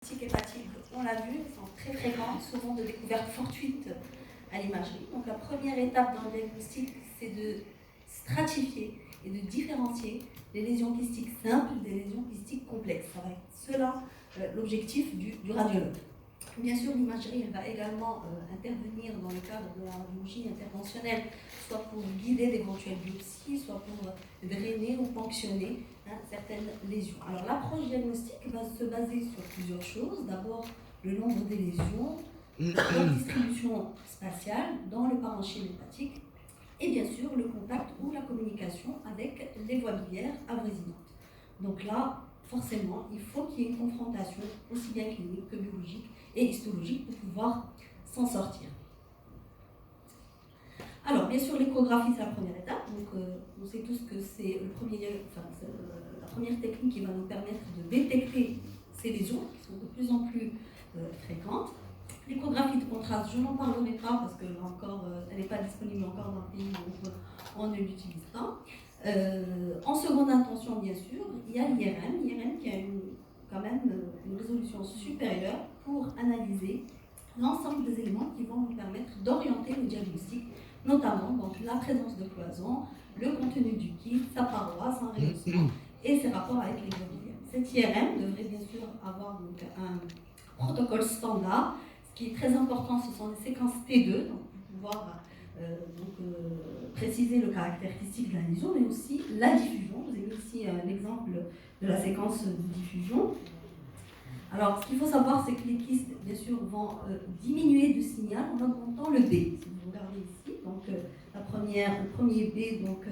hépatiques, on l'a vu, sont très fréquentes, souvent de découvertes fortuites à l'imagerie. Donc la première étape dans le diagnostic, c'est de stratifier et de différencier les lésions kystiques simples des lésions kystiques complexes. Ça va être cela l'objectif du radiologue. Bien sûr, l'imagerie va également intervenir dans le cadre de la radiologie interventionnelle, soit pour guider d'éventuelles biopsies, soit pour drainer ou ponctionner certaines lésions. Alors l'approche diagnostique va se baser sur plusieurs choses. D'abord, le nombre des lésions, leur distribution spatiale dans le parenchyme hépatique, et bien sûr le contact ou la communication avec les voies biliaires avoisinantes. Donc là, forcément, il faut qu'il y ait une confrontation aussi bien clinique que biologique et histologique pour pouvoir s'en sortir. Alors, bien sûr, l'échographie, c'est la première étape. Donc, on sait tous que c'est la première technique qui va nous permettre de détecter ces lésions qui sont de plus en plus fréquentes. L'échographie de contraste, je n'en parlerai pas parce que là encore, elle n'est pas disponible encore dans le pays, donc on ne l'utilise pas. En seconde intention, bien sûr, il y a l'IRM qui a quand même une résolution supérieure pour analyser l'ensemble des éléments qui vont nous permettre d'orienter le diagnostic, notamment donc, la présence de cloison, le contenu du kit, sa paroi, son rehaussement et ses rapports avec les voies biliaires. Cette IRM devrait bien sûr avoir donc, un protocole standard. Ce qui est très important, ce sont les séquences T2, donc pour pouvoir préciser le caractère kystique de la lésion, mais aussi la diffusion. Vous avez ici l'exemple de la séquence de diffusion. Alors, ce qu'il faut savoir, c'est que les kystes, bien sûr, vont diminuer de signal en augmentant le B. Si vous regardez ici, donc le premier B, donc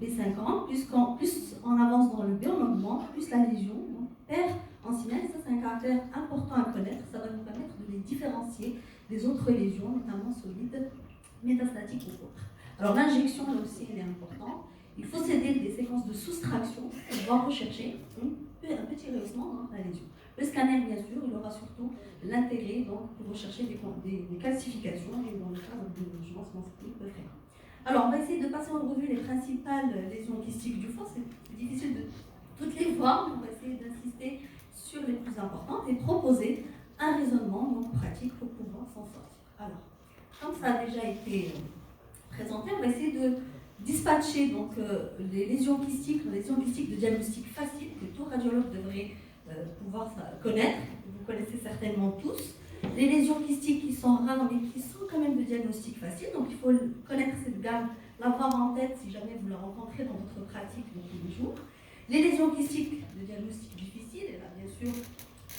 B50, plus on avance dans le B, on augmente, plus la lésion perd en signal. Ça, c'est un caractère important à connaître. Ça va nous permettre de les différencier des autres lésions, notamment solides, métastatiques ou autres. Alors, l'injection, là aussi, elle est importante. Il faut s'aider des séquences de soustraction pour pouvoir rechercher un petit rehaussement dans la lésion. Le scanner, bien sûr, il aura surtout l'intégrer donc, pour rechercher des calcifications et dans le cadre de l'urgence clinique fréquent. Alors, on va essayer de passer en revue les principales lésions kystiques du foie. C'est difficile de toutes les voir, mais on va essayer d'insister sur les plus importantes et proposer un raisonnement donc, pratique pour pouvoir s'en sortir. Alors, comme ça a déjà été présenté, on va essayer de dispatcher donc, les lésions kystiques de diagnostic facile que tout radiologue devrait pouvoir connaître, que vous connaissez certainement tous. Les lésions kystiques qui sont rares mais qui sont quand même de diagnostic facile, donc il faut connaître cette gamme, l'avoir en tête si jamais vous la rencontrez dans votre pratique de tous les jours. Les lésions kystiques de diagnostic difficile, et là bien sûr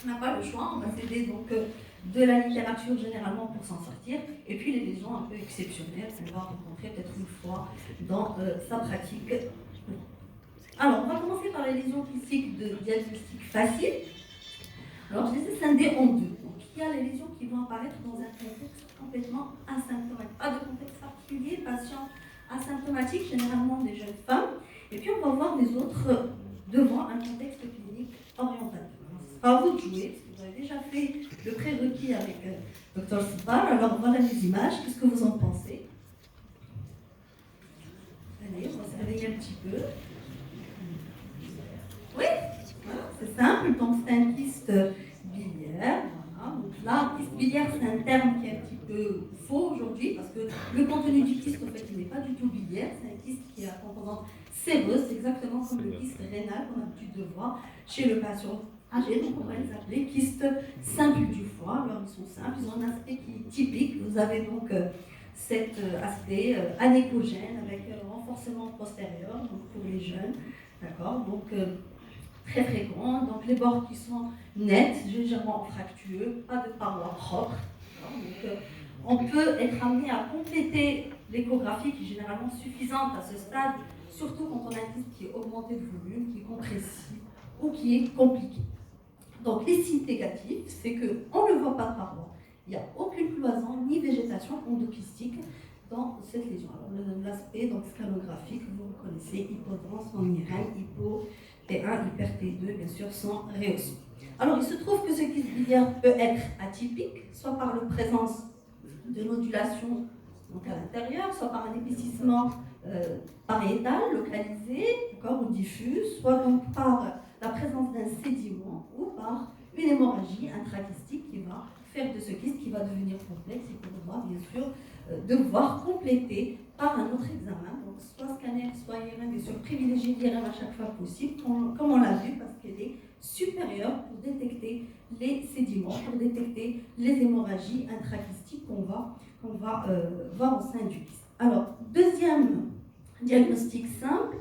on n'a pas le choix, on va s'aider donc de la littérature généralement pour s'en sortir, et puis les lésions un peu exceptionnelles qu'on va rencontrer peut-être une fois dans sa pratique. Alors, on va commencer par les lésions kystiques de diagnostic facile. Alors, je les ai scindées en deux. Donc, il y a les lésions qui vont apparaître dans un contexte complètement asymptomatique. Pas de contexte particulier, patient asymptomatique, généralement des jeunes femmes. Et puis, on va voir les autres devant un contexte clinique orientatif. C'est pas à vous de jouer, parce que vous avez déjà fait le prérequis avec Dr Sipal. Alors, voilà les images. Qu'est-ce que vous en pensez? Allez, on va se réveiller un petit peu. Oui, voilà, c'est simple. Donc, c'est un kyste biliaire. Voilà. Donc là, kyste biliaire, c'est un terme qui est un petit peu faux aujourd'hui parce que le contenu du kyste, en fait, il n'est pas du tout biliaire. C'est un kyste qui a composante séreuse. C'est exactement comme le kyste rénal qu'on a l'habitude de voir chez le patient âgé. Donc, on va les appeler kystes simples du foie. Alors, ils sont simples. Ils ont un aspect qui est typique. Vous avez donc cet aspect anéchogène avec renforcement postérieur donc pour les jeunes. D'accord, donc très fréquent. Donc les bords qui sont nets, légèrement fractueux, pas de parois propres. Donc on peut être amené à compléter l'échographie qui est généralement suffisante à ce stade, surtout quand on a un kyste qui est augmenté de volume, qui est compressif ou qui est compliqué. Donc les signes négatifs, c'est qu'on ne voit pas de parois. Il n'y a aucune cloison ni végétation endokystique dans cette lésion. Alors l'aspect donc scanographique, vous reconnaissez hypodense, en IRM, hypo T1, hyper T2, bien sûr, sans rehaussement. Alors il se trouve que ce kyste biliaire peut être atypique, soit par la présence de nodulation donc à l'intérieur, soit par un épaississement pariétal, localisé, ou diffus, soit donc par la présence d'un sédiment ou par une hémorragie intrakystique qui va faire de ce kyste qui va devenir complexe et qu'on va bien sûr devoir compléter par un autre examen, donc soit scanner, soit IRM, bien sûr privilégier l'IRM à chaque fois possible, comme on l'a vu, parce qu'elle est supérieure pour détecter les sédiments, pour détecter les hémorragies intrakystiques qu'on va voir au sein du kyste. Alors, deuxième diagnostic simple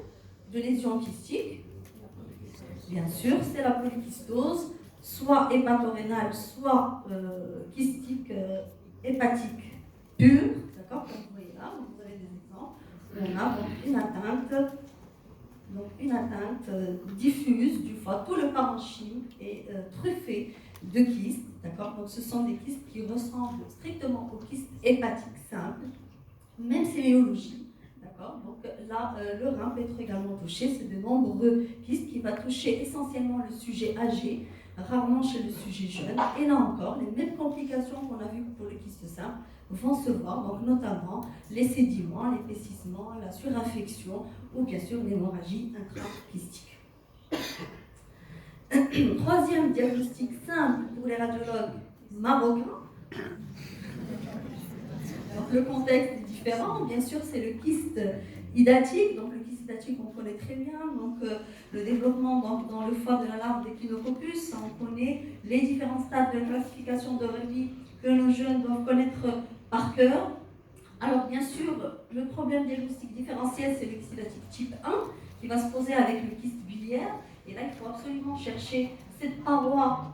de lésion kystique, bien sûr, c'est la polykystose, soit hépatorénale, soit kystique hépatique pure, d'accord, comme vous voyez là, vous avez des exemples, on a donc une atteinte diffuse du foie, tout le parenchyme est truffé de kystes, d'accord, donc ce sont des kystes qui ressemblent strictement aux kystes hépatiques simples, même sémiologie. Donc là, le rein peut être également touché, c'est de nombreux kystes qui va toucher essentiellement le sujet âgé, rarement chez le sujet jeune. Et là encore, les mêmes complications qu'on a vues pour le kyste simple vont se voir, donc notamment les sédiments, l'épaississement, la surinfection ou bien sûr l'hémorragie intrakystique. Troisième diagnostic simple pour les radiologues marocains. Donc le contexte est différent, bien sûr c'est le kyste hydatique, donc le kyste hydatique on connaît très bien, donc le développement dans le foie de la larve d'Echinococcus, on connaît les différents stades de classification de Revie que nos jeunes doivent connaître par cœur. Alors bien sûr, le problème diagnostique différentiel c'est le kyste hydatique type 1 qui va se poser avec le kyste biliaire, et là il faut absolument chercher cette paroi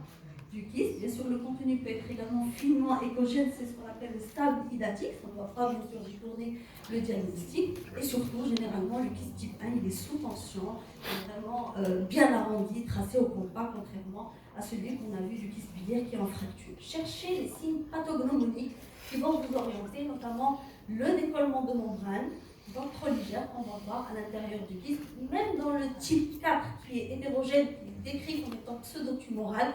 du kyste. Bien sûr, le contenu peut être également finement écogène, c'est ce qu'on appelle le stable hydatique, on ne doit pas bien sûr détourner le diagnostic, et surtout, généralement, le kyste type 1, il est sous tension, il est vraiment bien arrondi, tracé au compas, contrairement à celui qu'on a vu du kyste biliaire qui est en fracture. Cherchez les signes pathognomoniques qui vont vous orienter, notamment le décollement de membrane, ventroligère qu'on va voir à l'intérieur du kyste, même dans le type 4 qui est hétérogène, qui est décrit comme étant pseudo-tumoral.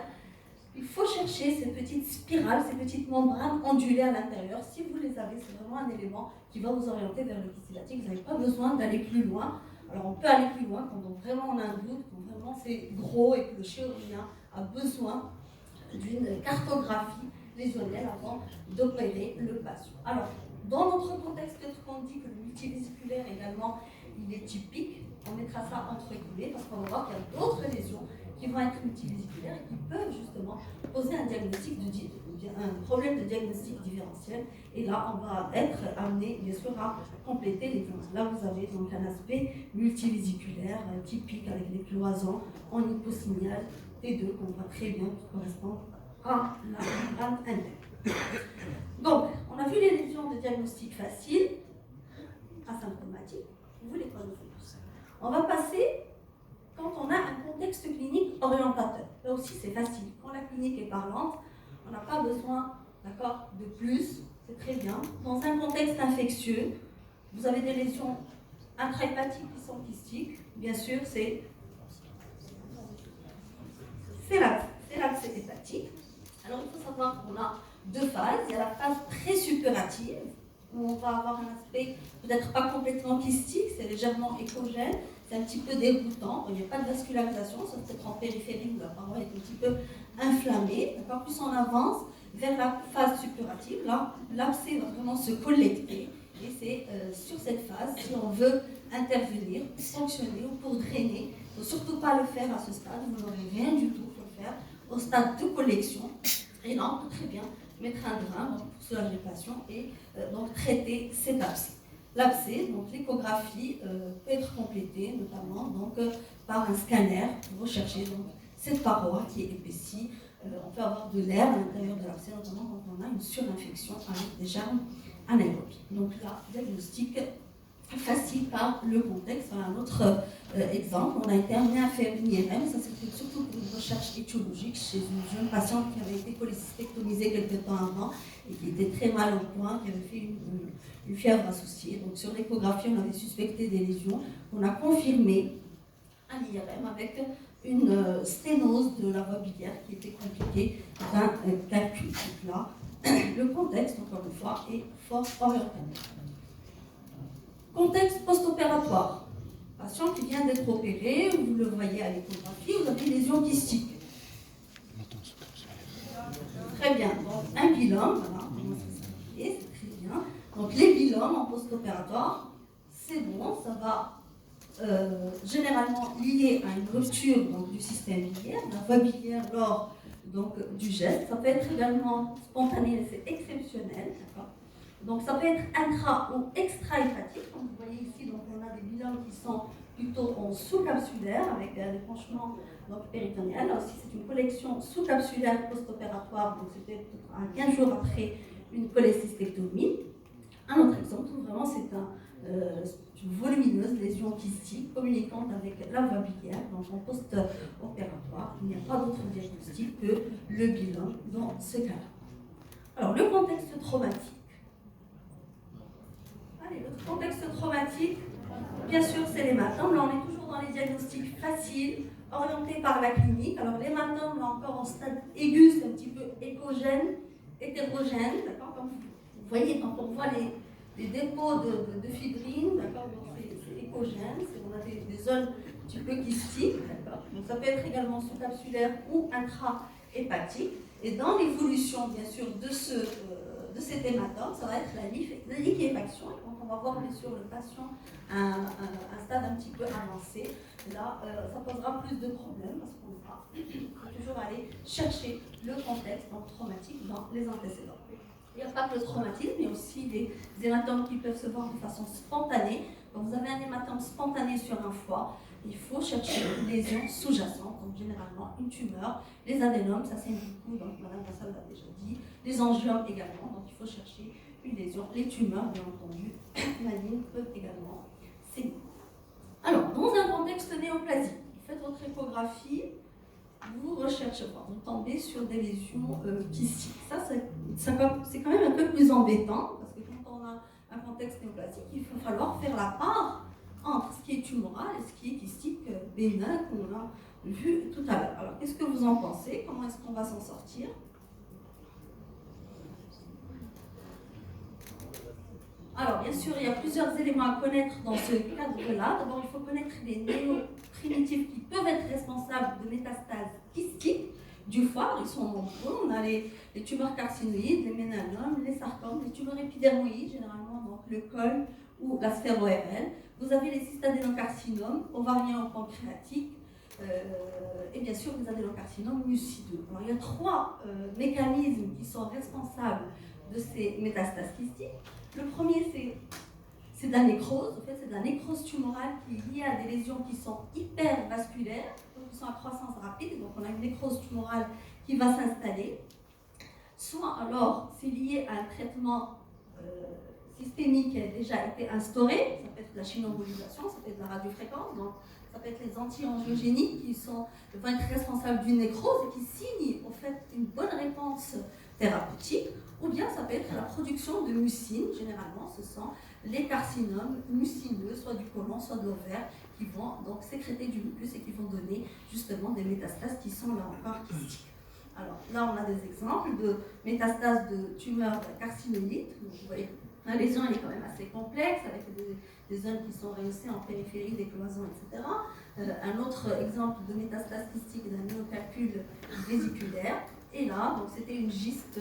Il faut chercher ces petites spirales, ces petites membranes ondulées à l'intérieur. Si vous les avez, c'est vraiment un élément qui va vous orienter vers le kyste hydatique. Vous n'avez pas besoin d'aller plus loin. Alors on peut aller plus loin quand vraiment on a un doute, quand vraiment c'est gros et que le chirurgien a besoin d'une cartographie lésionnelle avant d'opérer le patient. Alors, dans notre contexte, peut-être qu'on dit que le multivésiculaire également, il est typique. On mettra ça entre guillemets parce qu'on va voir qu'il y a d'autres lésions qui vont être multivésiculaires et qui peuvent justement poser un problème de diagnostic différentiel. Et là, on va être amené, bien sûr, à compléter les cloisons. Là, vous avez donc un aspect multivésiculaire typique avec les cloisons en hyposignal T2 qu'on voit très bien qui correspondent à la membrane interne. Donc, on a vu les lésions de diagnostic facile, asymptomatiques. Vous les connaissez tous. On va passer quand on a un contexte clinique orientateur. Là aussi, c'est facile. Quand la clinique est parlante, on n'a pas besoin, d'accord, de plus. C'est très bien. Dans un contexte infectieux, vous avez des lésions intrahépatiques qui sont kystiques. Bien sûr, c'est l'abcès hépatique. Alors, il faut savoir qu'on a deux phases. Il y a la phase présuppurative, où on va avoir un aspect peut-être pas complètement kystique, c'est légèrement échogène, c'est un petit peu déroutant, il n'y a pas de vascularisation, sauf peut-être en périphérie où la paroi est un petit peu inflammée. D'accord. Plus on avance vers la phase suppurative, là, l'abcès va vraiment se collecter, et c'est sur cette phase, si on veut intervenir, sanctionner ou pour drainer, il ne faut surtout pas le faire à ce stade, vous n'aurez rien du tout, il faut le faire au stade de collection, et là on peut très bien mettre un drain pour soulager le patient et donc traiter cet abcès. L'abcès, donc l'échographie peut être complétée notamment donc, par un scanner pour rechercher donc, cette paroi qui est épaissie. On peut avoir de l'air à l'intérieur de l'abcès, notamment quand on a une surinfection avec des germes anaérobies. Donc là, diagnostic facile par le contexte. Un autre exemple, on a été amené à faire une IRM, ça c'était surtout pour une recherche étiologique chez une jeune patiente qui avait été cholécystectomisée quelques temps avant et qui était très mal au point, qui avait fait une fièvre associée. Donc sur l'échographie, on avait suspecté des lésions. On a confirmé à l'IRM avec une sténose de la voie biliaire qui était compliquée d'un calcul. Donc là, le contexte, encore une fois, est fort oriental. Contexte post-opératoire. Patient qui vient d'être opéré, vous le voyez à l'échographie, vous avez une lésion kystique. très bien. Donc, un bilome, voilà, comment ça s'appelle, c'est très bien. Donc, les bilomes en post-opératoire, c'est bon, ça va généralement lié à une rupture donc, du système biliaire, la voie biliaire lors donc, du geste. Ça peut être également spontané, c'est exceptionnel. Donc ça peut être intra ou extra-hépatique. Comme vous voyez ici, donc, on a des bilomes qui sont plutôt en sous-capsulaire avec des penchements péritonéal. Là aussi, c'est une collection sous-capsulaire post-opératoire, donc c'était à 15 jours après une cholécystéctomie. Un autre exemple, où vraiment c'est une volumineuse lésion kystique communiquante avec la voie biliaire, donc en post-opératoire. Il n'y a pas d'autre diagnostic que le bilome dans ce cas-là. Alors, le contexte traumatique. Allez, le contexte traumatique, bien sûr, c'est l'hématome. Là, on est toujours dans les diagnostics faciles, orientés par la clinique. Alors, l'hématome, là encore en stade aigu, c'est un petit peu échogène, hétérogène. D'accord. Comme vous voyez, quand on voit les dépôts de fibrine, d'accord, c'est échogène, on a des zones un petit peu kystiques, d'accord. Donc, ça peut être également sous-capsulaire ou intra-hépatique. Et dans l'évolution, bien sûr, de cet hématome, ça va être la liquéfaction. Donc, on va voir, bien sûr, le patient à un stade un petit peu avancé. Là, ça posera plus de problèmes parce qu'on va toujours aller chercher le contexte traumatique dans les antécédents. Il n'y a pas que le traumatisme, mais aussi les hématomes qui peuvent se voir de façon spontanée. Quand vous avez un hématome spontané sur un foie, il faut chercher une lésion sous-jacente, donc généralement une tumeur. Les adénomes, ça saigne beaucoup, donc Madame Vassal l'a déjà dit. Les angiomes également, donc il faut chercher une lésion. Les tumeurs, bien entendu, malignes peuvent également saigner. Alors, dans un contexte néoplasique, vous faites votre échographie, vous recherchez, vous tombez sur des lésions kystiques. Ça, c'est quand même un peu plus embêtant, parce que quand on a un contexte néoplasique, il va falloir faire la part entre ce qui est tumoral et ce qui est kystique bénin qu'on a vu tout à l'heure. Alors, qu'est-ce que vous en pensez? Comment est-ce qu'on va s'en sortir? Alors, bien sûr, il y a plusieurs éléments à connaître dans ce cadre-là. D'abord, il faut connaître les néoprimitifs qui peuvent être responsables de métastases kystiques du foie. Ils sont nombreux. On a les tumeurs carcinoïdes, les ménanomes, les sarcomes, les tumeurs épidermoïdes, généralement donc le col ou la sphère ORL. Vous avez les cystadénocarcinomes, ovariens ou pancréatiques, et bien sûr les adénocarcinomes mucideux. Alors, il y a trois mécanismes qui sont responsables de ces métastases kystiques. Le premier, c'est de la nécrose. En fait, c'est de la nécrose tumorale qui est liée à des lésions qui sont hypervasculaires, qui sont à croissance rapide. Donc, on a une nécrose tumorale qui va s'installer. Soit alors, c'est lié à un traitement systémique qui a déjà été instauré. Ça peut être de la chimioembolisation, ça peut être de la radiofréquence. Donc, ça peut être les anti-angiogéniques qui vont être responsables d'une nécrose et qui signent en fait une bonne réponse thérapeutique, ou bien ça peut être la production de mucine. Généralement, ce sont les carcinomes mucineux, soit du côlon, soit de l'ovaire, qui vont donc sécréter du mucus et qui vont donner justement des métastases qui sont là encore kystiques. Alors là, on a des exemples de métastases de tumeurs carcinoïdes. Vous voyez, la lésion elle est quand même assez complexe, avec des zones qui sont rehaussées en périphérie des cloisons, etc. Un autre exemple de métastase kystique d'un myocalcule vésiculaire. Et là, donc c'était une gyste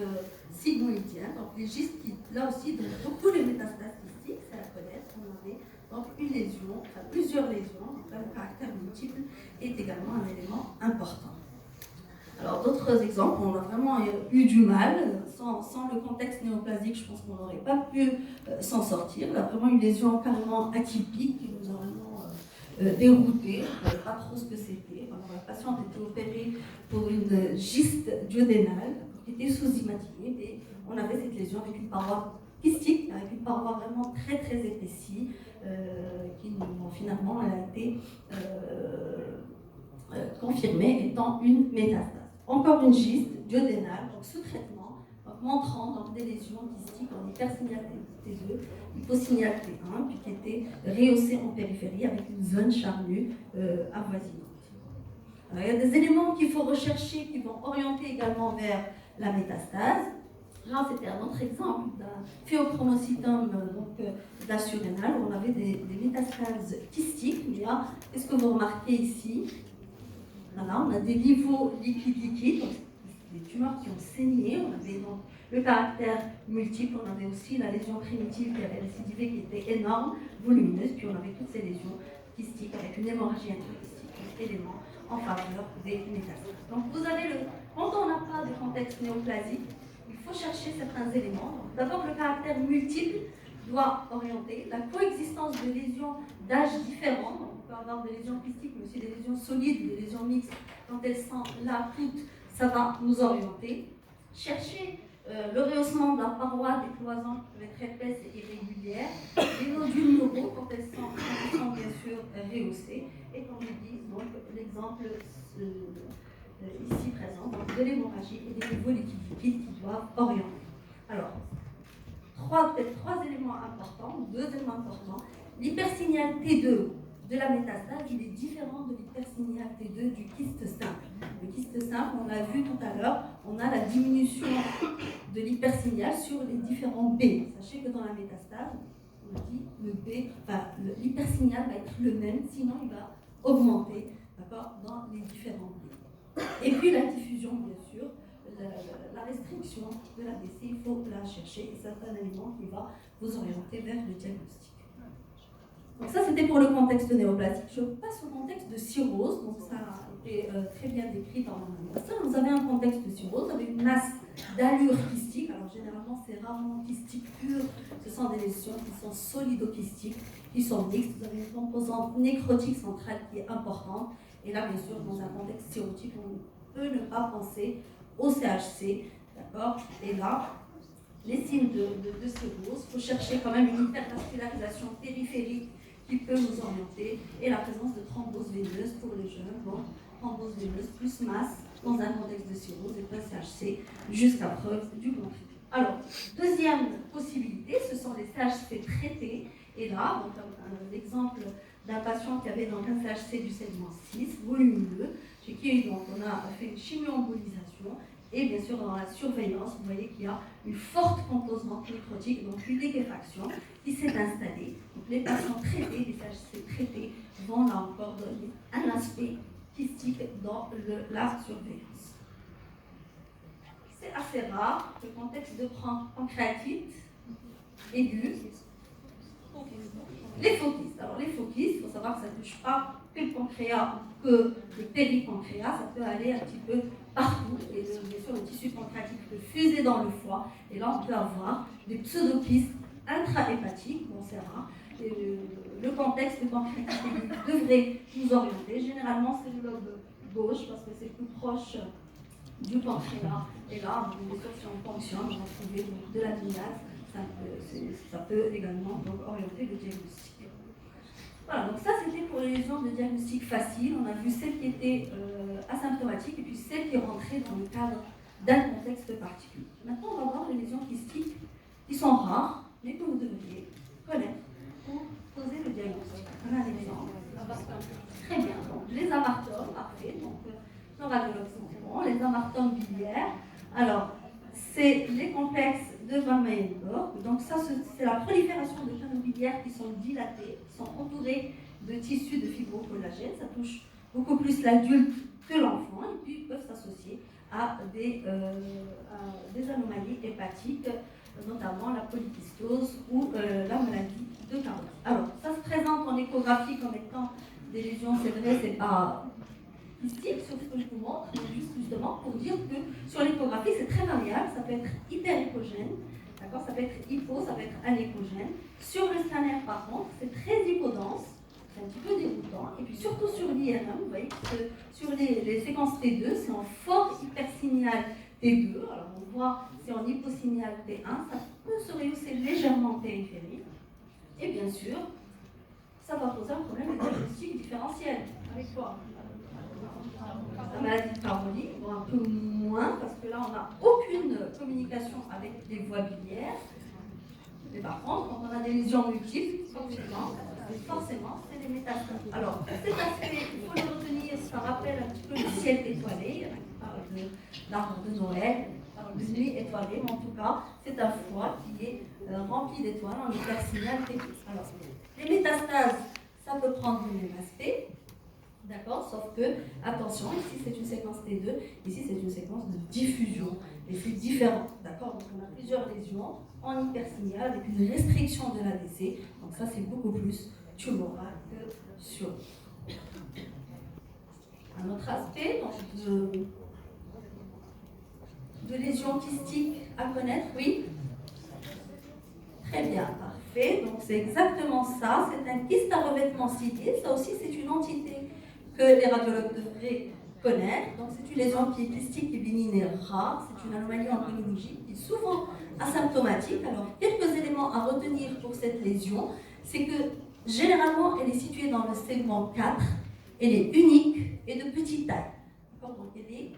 sigmoïdienne. Donc les gystes qui, là aussi, donnent beaucoup les métastases kystiques, c'est à connaître. On avait donc une lésion, enfin plusieurs lésions. Donc là, le caractère multiple est également un élément important. Alors d'autres exemples, on a vraiment eu du mal. Sans le contexte néoplasique, je pense qu'on n'aurait pas pu s'en sortir. Là, vraiment une lésion carrément atypique qui nous a vraiment dérouté. On ne savait pas trop ce que c'était. Alors, la patiente était opérée pour une gyste duodénale qui était sous-imaginée, et on avait cette lésion avec une paroi kystique, avec une paroi vraiment très très épaissie, qui finalement elle a été confirmée étant une métastase. Encore une gyste duodénale, donc sous traitement, donc montrant donc, des lésions kystiques en hypersignal T2, hyposignal T1, puis qui étaient rehaussées en périphérie avec une zone charnue avoisinante. Alors, il y a des éléments qu'il faut rechercher qui vont orienter également vers la métastase. Là, c'était un autre exemple d'un phéochromocytome de la surrénale où on avait des métastases kystiques. Mais là, qu'est-ce que vous remarquez ici? Voilà, on a des niveaux liquides, des tumeurs qui ont saigné. On avait donc le caractère multiple, on avait aussi la lésion primitive qui avait récidivé, qui était énorme, volumineuse, puis on avait toutes ces lésions kystiques avec une hémorragie intracystique, un élément en faveur des métastases. Donc vous avez quand on n'a pas de contexte néoplasique, il faut chercher certains éléments. D'abord, le caractère multiple doit orienter la coexistence de lésions d'âge différents. Donc, on peut avoir des lésions kystiques, mais aussi des lésions solides, des lésions mixtes. Quand elles sont là toutes, ça va nous orienter. Chercher le rehaussement de la paroi des cloisons qui peuvent être épaisses et irrégulières, les nodules neuraux quand elles sont bien sûr rehaussées. Et comme je dis, donc l'exemple ici présent, donc de l'hémorragie et des niveaux liquides qui doivent orienter. Alors, peut-être trois éléments importants, ou deux éléments importants. L'hypersignal T2 de la métastase, il est différent de l'hypersignal T2 du kyste simple. Le kyste simple, on l'a vu tout à l'heure, on a la diminution de l'hypersignal sur les différents B. Sachez que dans la métastase, on a dit l'hypersignal va être le même, sinon il va augmenter, d'accord, dans les différents B. Et puis la diffusion, bien sûr, la restriction de l'ABC, il faut la chercher, et c'est un élément qui va vous orienter vers le diagnostic. Donc ça, c'était pour le contexte néoplasique. Je passe au contexte de cirrhose, donc ça a été très bien décrit dans la master. Vous avez un contexte de cirrhose, vous avez une masse d'allure kystique. Alors généralement, c'est rarement kystique pur, ce sont des lésions qui sont solido-kystiques, qui sont mixtes. Vous avez une composante nécrotique centrale qui est importante. Et là, bien sûr, dans un contexte cirrhotique, on ne peut ne pas penser au CHC, d'accord. Et là, les signes de cirrhose, il faut chercher quand même une hypervascularisation périphérique qui peut nous orienter, et la présence de thrombose veineuse pour les jeunes, donc thrombose veineuse plus masse dans un contexte de cirrhose et pas CHC jusqu'à preuve du contraire. Alors, deuxième possibilité, ce sont les CHC traités, et là, donc l'exemple d'un patient qui avait donc un CHC du segment 6, volumineux, chez qui donc, on a fait une chimio-embolisation. Et bien sûr, dans la surveillance, vous voyez qu'il y a une forte composante nécrotique, donc une liquéfaction qui s'est installée. Donc les patients traités, les CHC traités, vont là encore donner un aspect kystique dans la surveillance. C'est assez rare, le contexte de pancréatite aiguë. Les faux kystes. Alors les faux kystes, il faut savoir que ça ne touche pas que le pancréas ou que le péripancréas, ça peut aller un petit peu partout. Et bien sûr, le tissu pancréatique peut fuser dans le foie. Et là, on peut avoir des pseudokystes intrahépatiques, bon c'est rare. Et le contexte de pancréatite devrait nous orienter. Généralement, c'est le lobe gauche parce que c'est plus proche du pancréas. Et là, bien sûr, si on fonctionne, on va trouver de la gnase. Ça peut également donc, orienter le diagnostic. Voilà, donc ça c'était pour les lésions de diagnostic facile. On a vu celles qui étaient asymptomatiques et puis celles qui rentraient dans le cadre d'un contexte particulier. Maintenant, on va voir les lésions kystiques qui sont rares, mais que vous devriez connaître pour poser le diagnostic. On a un exemple. Très bien. Donc, les amartomes, parfait. Donc, le radiologue sont bons. Les amartomes biliaires. Alors, c'est les complexes de Van Mayenborg. Donc ça, c'est la prolifération de canaux biliaires qui sont dilatés, qui sont entourés de tissus de fibrocollagène. Ça touche beaucoup plus l'adulte que l'enfant et puis peuvent s'associer à des anomalies hépatiques, notamment la polykystose ou la maladie de Carlos. Alors, ça se présente en échographie comme étant des lésions, c'est vrai, c'est pas kystique, sur ce que je vous montre, justement pour dire que sur l'échographie, c'est très variable, ça peut être hyper-échogène, d'accord, ça peut être hypo, ça peut être anéchogène. Sur le scanner, par contre, c'est très hypodense, c'est un petit peu déroutant, et puis surtout sur l'IRM, vous voyez que sur les séquences T2, c'est en fort hypersignal T2, alors on voit c'est en hyposignal T1, ça peut se rehausser légèrement périphérique, et bien sûr, ça va poser un problème de diagnostic différentiel. Avec quoi? La maladie parabolique, un peu moins, parce que là, on n'a aucune communication avec les voies biliaires. Mais par contre, quand on a des lésions multiples, forcément, c'est des métastases. Alors, cet aspect, il faut le retenir, ça rappelle un petit peu le ciel étoilé. On parle de l'arbre de Noël, on parle de nuit étoilée, mais en tout cas, c'est un foie qui est rempli d'étoiles en hypersignal T2. Alors, les métastases, ça peut prendre le même aspect. D'accord? Sauf que, attention, ici c'est une séquence T2, ici c'est une séquence de diffusion. Et c'est différent. D'accord? Donc on a plusieurs lésions en hypersignal avec une restriction de l'ADC. Donc ça c'est beaucoup plus tumoral que sur. Un autre aspect donc, de lésions kystiques à connaître, oui? Très bien, parfait. Donc c'est exactement ça. C'est un kyste à revêtement cilié. Ça aussi, c'est une entité que les radiologues devraient connaître. Donc c'est une lésion qui est kystique et bénigne et rare. C'est une anomalie oncologique qui est souvent asymptomatique. Alors quelques éléments à retenir pour cette lésion, c'est que généralement elle est située dans le segment 4. Elle est unique et de petite taille. Donc elle est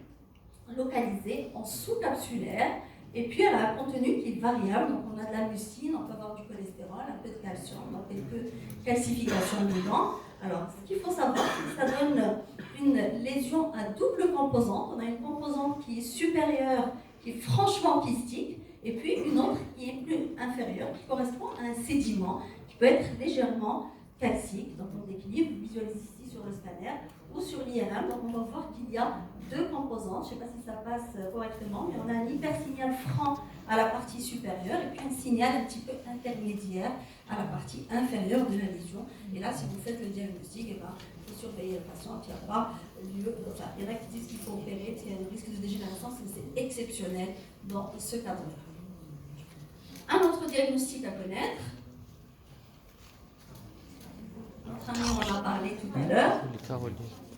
localisée en sous-capsulaire. Et puis elle a un contenu qui est variable, donc on a de la mucine, on peut avoir du cholestérol, un peu de calcium, donc quelques calcifications dedans. Alors ce qu'il faut savoir, c'est que ça donne une lésion à double composante. On a une composante qui est supérieure, qui est franchement kystique, et puis une autre qui est plus inférieure, qui correspond à un sédiment, qui peut être légèrement calcique. Donc on décline, vous visualisez ici sur le scanner ou sur l'IRM, donc on va voir qu'il y a deux composantes, je ne sais pas si ça passe correctement, mais on a un hypersignal franc à la partie supérieure et puis un signal un petit peu intermédiaire à la partie inférieure de la lésion. Et là, si vous faites le diagnostic, il faut surveiller le patient, qu'il n'y a pas lieu. Enfin, il y en a qui disent qu'il faut opérer, s'il y a un risque de dégénérescence, mais c'est exceptionnel dans ce cadre-là. Un autre diagnostic à connaître. Notre ami en a parlé tout à l'heure.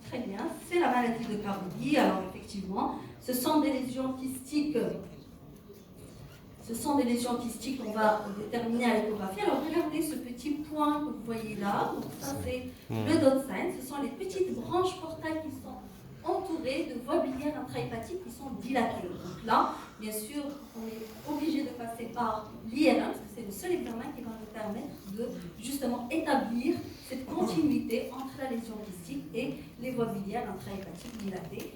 Très bien, c'est la maladie de Karouli. Alors effectivement, ce sont des lésions kystiques. qu'on va déterminer à l'échographie. Alors regardez ce petit point que vous voyez là. Donc ça c'est le dot sign. Ce sont les petites branches portales qui sont entourées de voies biliaires intrahépatiques qui sont dilatées. Donc là, bien sûr, on est obligé de passer par l'IRM, parce que c'est le seul examen qui va nous permettre de justement établir cette continuité entre la lésion kystique et les voies biliaires intrahépatiques dilatées.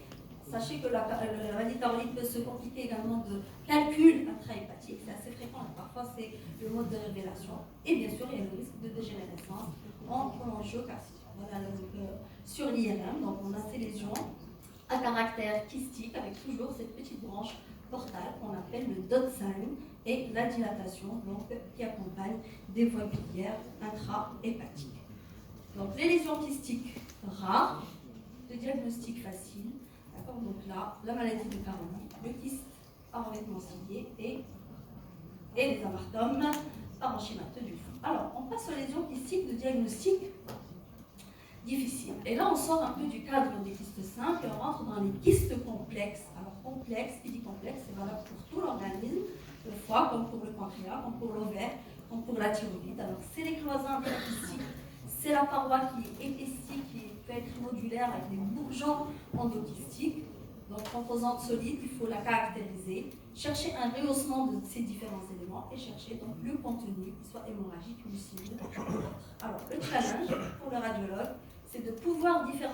Sachez que la maladie de Karouli peut se compliquer également de calcul intrahépatique, c'est assez fréquent, parfois c'est le mode de révélation. Et bien sûr, il y a le risque de dégénérescence en cholangiocarcinome. Voilà, donc, sur l'IRM, donc on a ces lésions à caractère kystique avec toujours cette petite branche portale qu'on appelle le dot sign et la dilatation donc, qui accompagne des voies biliaires intrahépatiques. Donc les lésions kystiques rares, de diagnostic facile. Donc là, la maladie de Karouli, le kyste revêtement cilié et les amartomes parenchymateux du fond. Alors, on passe aux lésions kystiques de diagnostic difficile. Et là, on sort un peu du cadre des kystes simples et on rentre dans les kystes complexes. Alors, complexe, qui dit complexe, c'est valable pour tout l'organisme, le foie, comme pour le pancréas, comme pour l'ovaire, comme pour la thyroïde. Alors, c'est les cloisons interkystiques, c'est la paroi qui est épaissie, qui peut être modulaire avec des bourgeons endokystiques. Donc, composante solide, il faut la caractériser, chercher un rehaussement de ces différents éléments et chercher donc le contenu qui soit hémorragique, lucide. Alors, le challenge pour le radiologue, c'est de pouvoir différencier